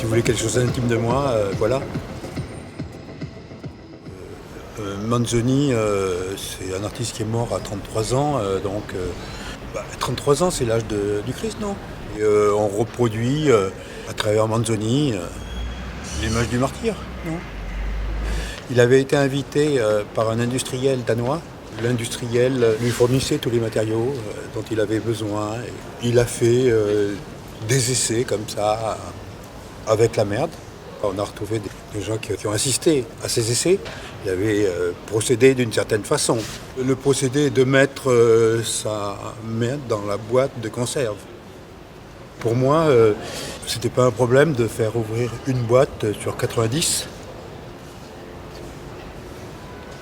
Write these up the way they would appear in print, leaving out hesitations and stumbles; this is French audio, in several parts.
vous voulez quelque chose d'intime de moi, voilà. Manzoni, c'est un artiste qui est mort à 33 ans, 33 ans c'est l'âge du Christ, non? Et on reproduit à travers Manzoni l'image du martyr, non? Il avait été invité par un industriel danois. L'industriel lui fournissait tous les matériaux dont il avait besoin. Et il a fait des essais comme ça avec la merde. On a retrouvé des gens qui ont assisté à ces essais. Il avait procédé d'une certaine façon. Le procédé est de mettre sa merde dans la boîte de conserve. Pour moi, c'était pas un problème de faire ouvrir une boîte sur 90.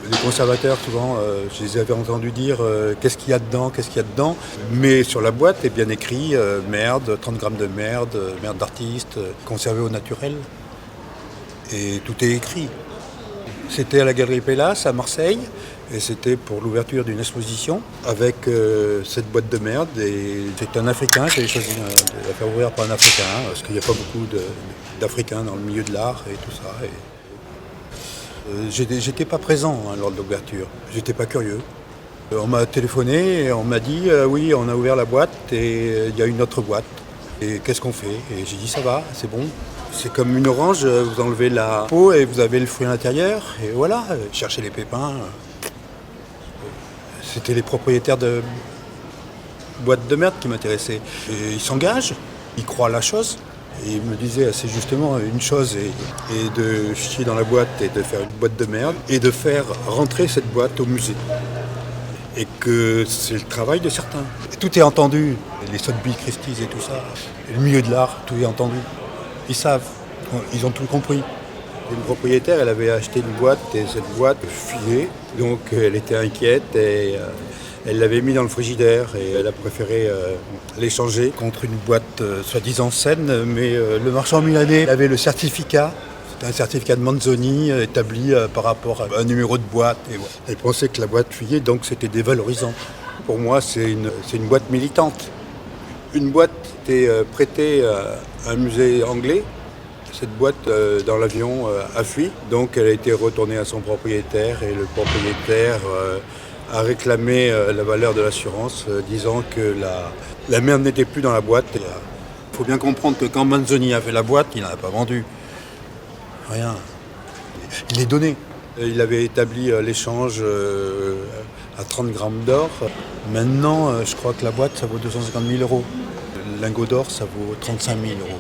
Les conservateurs, souvent, je les avais entendus dire qu'est-ce qu'il y a dedans, qu'est-ce qu'il y a dedans. Mais sur la boîte est bien écrit merde, 30 grammes de merde, merde d'artiste, conservée au naturel. Et tout est écrit. C'était à la Galerie Pellas à Marseille, et c'était pour l'ouverture d'une exposition avec cette boîte de merde. Et c'est un Africain qui avait choisi de la faire ouvrir par un Africain, parce qu'il n'y a pas beaucoup d'Africains dans le milieu de l'art et tout ça. J'étais pas présent lors de l'ouverture, j'étais pas curieux. On m'a téléphoné et on m'a dit oui, on a ouvert la boîte et il y a une autre boîte. Et qu'est-ce qu'on fait? Et j'ai dit ça va, c'est bon. C'est comme une orange, vous enlevez la peau et vous avez le fruit à l'intérieur. Et voilà, cherchez les pépins. C'était les propriétaires de boîtes de merde qui m'intéressaient. Et ils s'engagent, ils croient à la chose. Et il me disait assez justement une chose et de chier dans la boîte et de faire une boîte de merde et de faire rentrer cette boîte au musée. Et que c'est le travail de certains. Et tout est entendu, les Sotheby's Christie's et tout ça, et le milieu de l'art, tout est entendu. Ils savent, ils ont tout compris. Une propriétaire, elle avait acheté une boîte et cette boîte fuyait, donc elle était inquiète et elle l'avait mis dans le frigidaire et elle a préféré l'échanger contre une boîte soi-disant saine, mais le marchand milanais avait le certificat. C'était un certificat de Manzoni établi par rapport à un numéro de boîte. Et voilà. Elle pensait que la boîte fuyait, donc c'était dévalorisant. Pour moi, c'est une boîte militante. Une boîte était prêtée à un musée anglais. Cette boîte dans l'avion a fui, donc elle a été retournée à son propriétaire et le propriétaire a réclamé la valeur de l'assurance, disant que la merde n'était plus dans la boîte. Il faut bien comprendre que quand Manzoni a fait la boîte, il n'en a pas vendu. Rien. Il est donné. Il avait établi l'échange à 30 grammes d'or. Maintenant, je crois que la boîte, ça vaut 250 000 euros. Le lingot d'or, ça vaut 35 000 euros.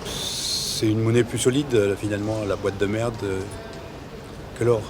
C'est une monnaie plus solide, finalement, la boîte de merde, que l'or.